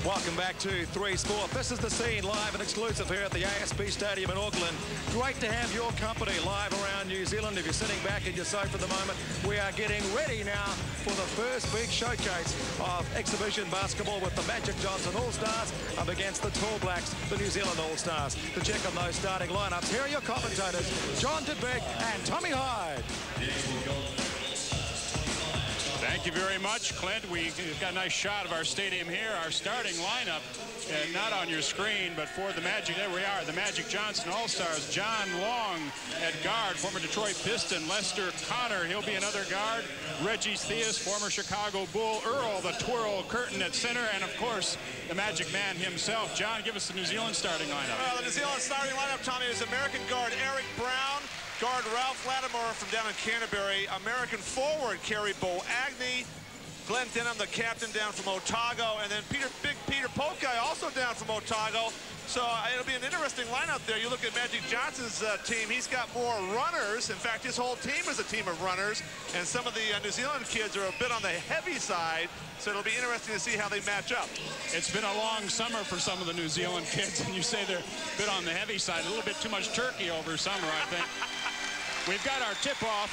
Welcome back to 3 Sport. This is the scene live and exclusive here at the ASB Stadium in Auckland. Great to have your company live around New Zealand. If you're sitting back in your sofa at the moment, we are getting ready now for the first big showcase of exhibition basketball with the Magic Johnson All-Stars up against the Tall Blacks, the New Zealand All-Stars. To check on those starting lineups, here are your commentators, John Tidbig and Tommy Hyde. Thank you very much, Clint. We've got a nice shot of our stadium here. Our starting lineup, not on your screen, but for the Magic, there we are, the Magic Johnson All-Stars. John Long at guard, former Detroit Piston. Lester Connor, he'll be another guard. Reggie Theus, former Chicago Bull. Earl, the Twirl Curtin at center. And, of course, the Magic Man himself. John, give us the New Zealand starting lineup. Well, the New Zealand starting lineup, Tommy, is American guard Eric Brown. Guard Ralph Lattimore from down in Canterbury. American forward Kerry Boagni. Glenn Denham, the captain, down from Otago. And then Big Peter Pokai, also down from Otago. So it'll be an interesting lineup there. You look at Magic Johnson's team, he's got more runners. In fact, his whole team is a team of runners. And some of the New Zealand kids are a bit on the heavy side. So it'll be interesting to see how they match up. It's been a long summer for some of the New Zealand kids. And you say they're a bit on the heavy side. A little bit too much turkey over summer, I think. We've got our tip-off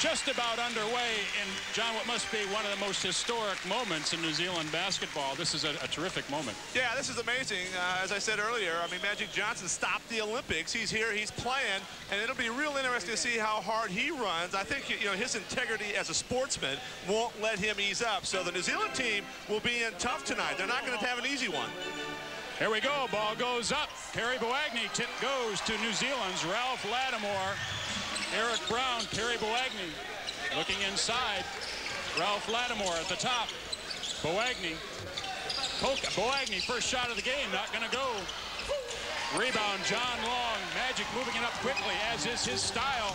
just about underway in, John, what must be one of the most historic moments in New Zealand basketball. This is a terrific moment. Yeah, this is amazing. As I said earlier, I mean, Magic Johnson stopped the Olympics. He's here, he's playing, and it'll be real interesting to see how hard he runs. I think, you know, his integrity as a sportsman won't let him ease up. So the New Zealand team will be in tough tonight. They're not going to have an easy one. Here we go. Ball goes up. Kerry Boagni. Tip goes to New Zealand's Ralph Lattimore. Eric Brown, Kerry Boagni looking inside. Ralph Lattimore at the top. Boagni. Boagni, first shot of the game, not going to go. Rebound, John Long. Magic moving it up quickly, as is his style.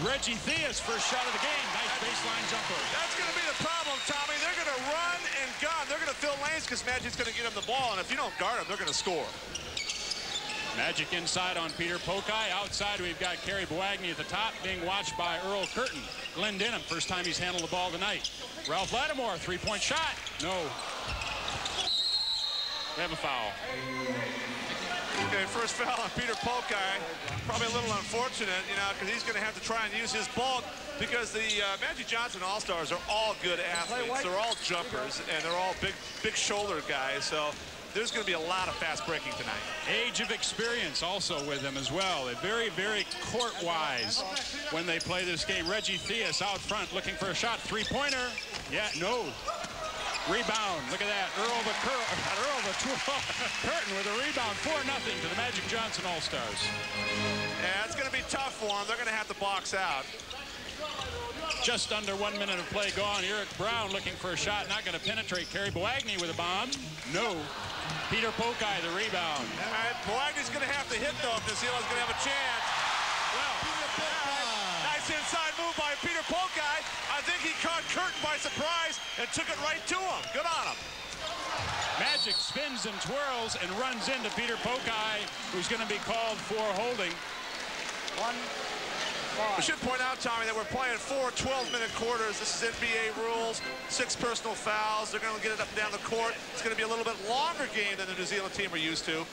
Reggie Theus, first shot of the game. Nice baseline jumper. That's going to be the problem, Tommy. They're going to run and gun. They're going to fill lanes because Magic's going to get them the ball, and if you don't guard them, they're going to score. Magic inside on Peter Pokai. Outside, we've got Kerry Boagni at the top, being watched by Earl Curtin. Glenn Denham, first time he's handled the ball tonight. Ralph Lattimore, three-point shot. No. We have a foul. Okay, first foul on Peter Pokai. Probably a little unfortunate, you know, because he's going to have to try and use his bulk because the Magic Johnson All-Stars are all good athletes. They're all jumpers, and they're all big shoulder guys. So there's going to be a lot of fast breaking tonight. Age of experience also with them as well. They're very, very court-wise when they play this game. Reggie Theus out front looking for a shot. Three-pointer. Yeah, no. Rebound. Look at that. Earl the Curtin with a rebound. 4-0 to the Magic Johnson All-Stars. Yeah, it's going to be tough for them. They're going to have to box out. Just under 1 minute of play gone. Eric Brown looking for a shot. Not going to penetrate. Kerry Boagni with a bomb. No. Peter Pokai, the rebound. All right, Boagni's going to have to hit, though, if New Zealand's going to have a chance. Well, nice inside move by Peter Pokai. I think he caught Curtin by surprise and took it right to him. Good on him. Magic spins and twirls and runs into Peter Pokai, who's going to be called for holding. We should point out, Tommy, that we're playing 4 12-minute quarters. This is NBA rules, 6 personal fouls. They're going to get it up and down the court. It's going to be a little bit longer game than the New Zealand team are used to.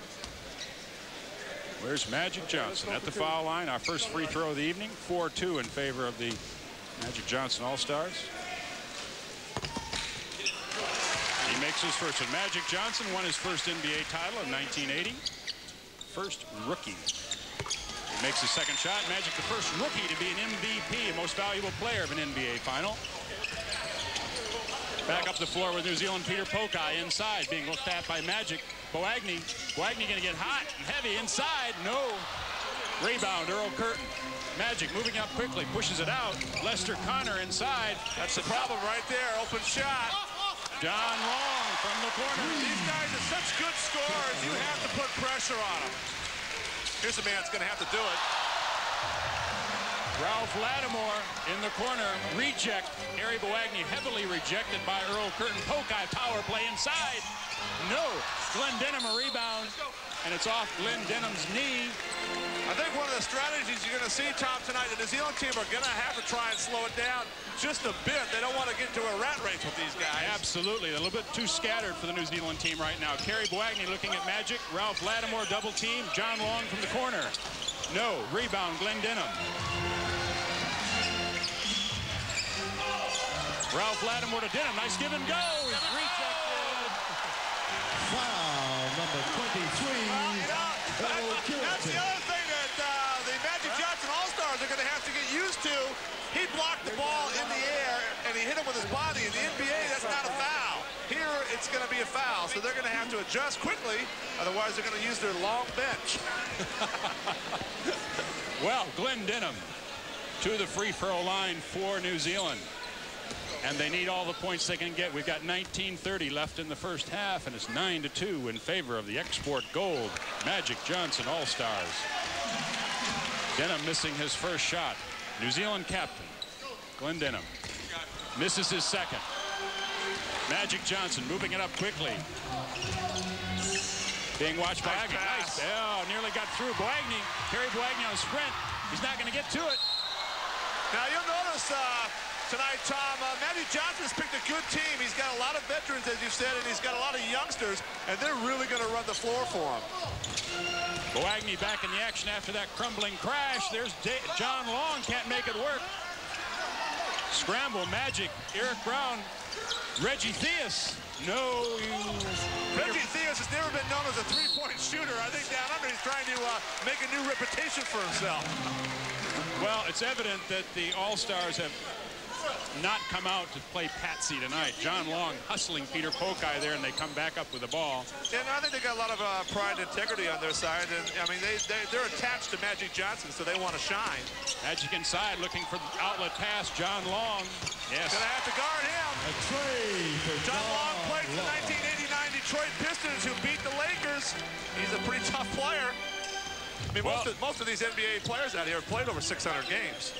Where's Magic Johnson at the foul line? Our first free throw of the evening, 4-2 in favor of the Magic Johnson All-Stars. He makes his first one. Magic Johnson won his first NBA title in 1980. First rookie. Makes his second shot. Magic, the first rookie to be an MVP, a most valuable player of an NBA final. Back up the floor with New Zealand, Peter Pokai inside, being looked at by Magic. Boagni. Boagni going to get hot and heavy inside. No. Rebound, Earl Curtin. Magic moving up quickly, pushes it out. Lester Connor inside. That's the problem right there. Open shot. John Long from the corner. These guys are such good scorers. You have to put pressure on them. Here's a man that's going to have to do it. Ralph Lattimore in the corner. Reject. Kerry Boagni heavily rejected by Earl Curtin. Pokai power play inside. No. Glenn Denham a rebound. and it's off Glenn Denham's knee. I think one of the strategies you're going to see, Tom, tonight, the New Zealand team are going to have to try and slow it down just a bit. They don't want to get into a rat race with these guys. Absolutely. A little bit too scattered for the New Zealand team right now. Kerry Boagni looking at Magic. Ralph Lattimore double team. John Long from the corner. No. Rebound, Glenn Denham. Ralph Lattimore to Denham. Nice give and go. Rejected. Foul number 23. That's the other thing that the Magic Johnson All-Stars are going to have to get used to. He blocked the ball in the air, and he hit him with his body. In the NBA, that's not a foul. Here, it's going to be a foul, so they're going to have to adjust quickly. Otherwise, they're going to use their long bench. Well, Glenn Denham to the free throw line for New Zealand. And they need all the points they can get. We've got 19:30 left in the first half, and it's 9-2 in favor of the Export Gold Magic Johnson All-Stars. Denham missing his first shot. New Zealand captain, Glenn Denham, misses his second. Magic Johnson moving it up quickly. Being watched by Aggie. Nice. Oh, nearly got through. Boagni, Kerry Boagni on a sprint. He's not going to get to it. Now, you'll notice tonight, Tom, Magic Johnson has picked a good team. He's got a lot of veterans, as you said, and he's got a lot of youngsters, and they're really going to run the floor for him. Boagni back in the action after that crumbling crash. There's John Long, can't make it work. Scramble, Magic, Eric Brown, Reggie Theus. No. Reggie Theus has never been known as a three-point shooter. I think down under he's trying to make a new reputation for himself. Well, it's evident that the All-Stars have not come out to play patsy tonight. John Long hustling Peter Pokai there, and they come back up with the ball. And I think they got a lot of pride and integrity on their side. And I mean, they're attached to Magic Johnson, so they want to shine. Magic inside, looking for the outlet pass. John Long. Yes. Gonna have to guard him. A trade for John Long played for the 1989 Detroit Pistons, who beat the Lakers. He's a pretty tough player. I mean, most of these NBA players out here have played over 600 games.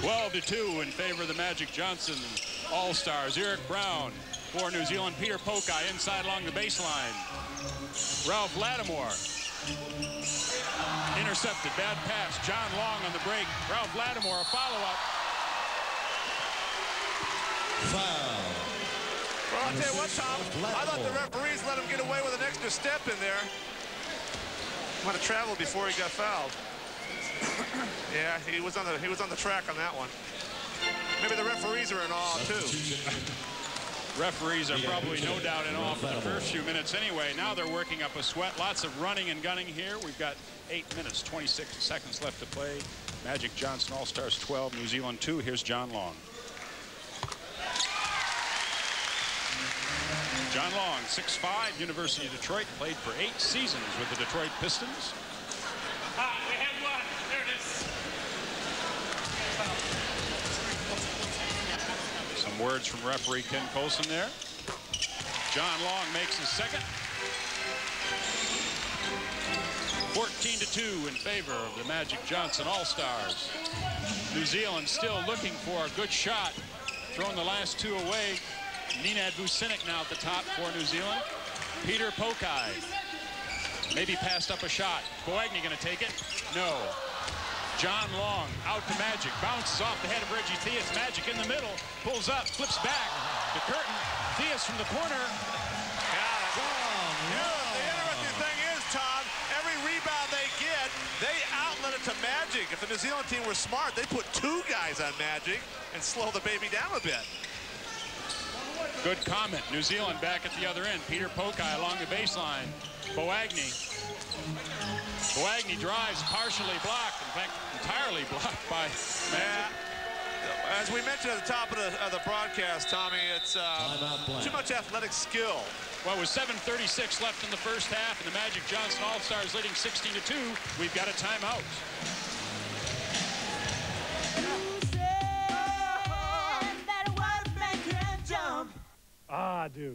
12-2 in favor of the Magic Johnson All-Stars. Eric Brown for New Zealand. Peter Pokai inside along the baseline. Ralph Lattimore intercepted. Bad pass. John Long on the break. Ralph Lattimore, a follow-up. Foul. Well, I'll tell you what, Tom. I thought the referees let him get away with an extra step in there. Might have traveled before he got fouled. Yeah, he was on the track on that one. Maybe the referees are in awe too. Referees are probably no doubt in awe for the first few minutes anyway. Now they're working up a sweat. Lots of running and gunning here. We've got 8 minutes, 26 seconds left to play. Magic Johnson All-Stars 12, New Zealand 2. Here's John Long. John Long, 6'5", University of Detroit, played for 8 seasons with the Detroit Pistons. We have one. There it is. Some words from referee Ken Colson there. John Long makes his second. 14-2 in favor of the Magic Johnson All-Stars. New Zealand still looking for a good shot. Throwing the last 2 away. Nenad Vucinic now at the top for New Zealand. Peter Pokai maybe passed up a shot. Boagni going to take it? No. John Long out to Magic. Bounces off the head of Reggie Theus. Magic in the middle. Pulls up. Flips back. The curtain. Theus from the corner. Got it. The interesting thing is, Tom, every rebound they get, they outlet it to Magic. If the New Zealand team were smart, they put 2 guys on Magic and slow the baby down a bit. Good comment. New Zealand back at the other end. Peter Pokai along the baseline. Boagni. Boagni drives, partially blocked. In fact, entirely blocked by Magic. As we mentioned at the top of the broadcast, Tommy, it's too much athletic skill. Well, with 7:36 left in the first half, and the Magic Johnson All-Stars leading 16-2, we've got a timeout. I do.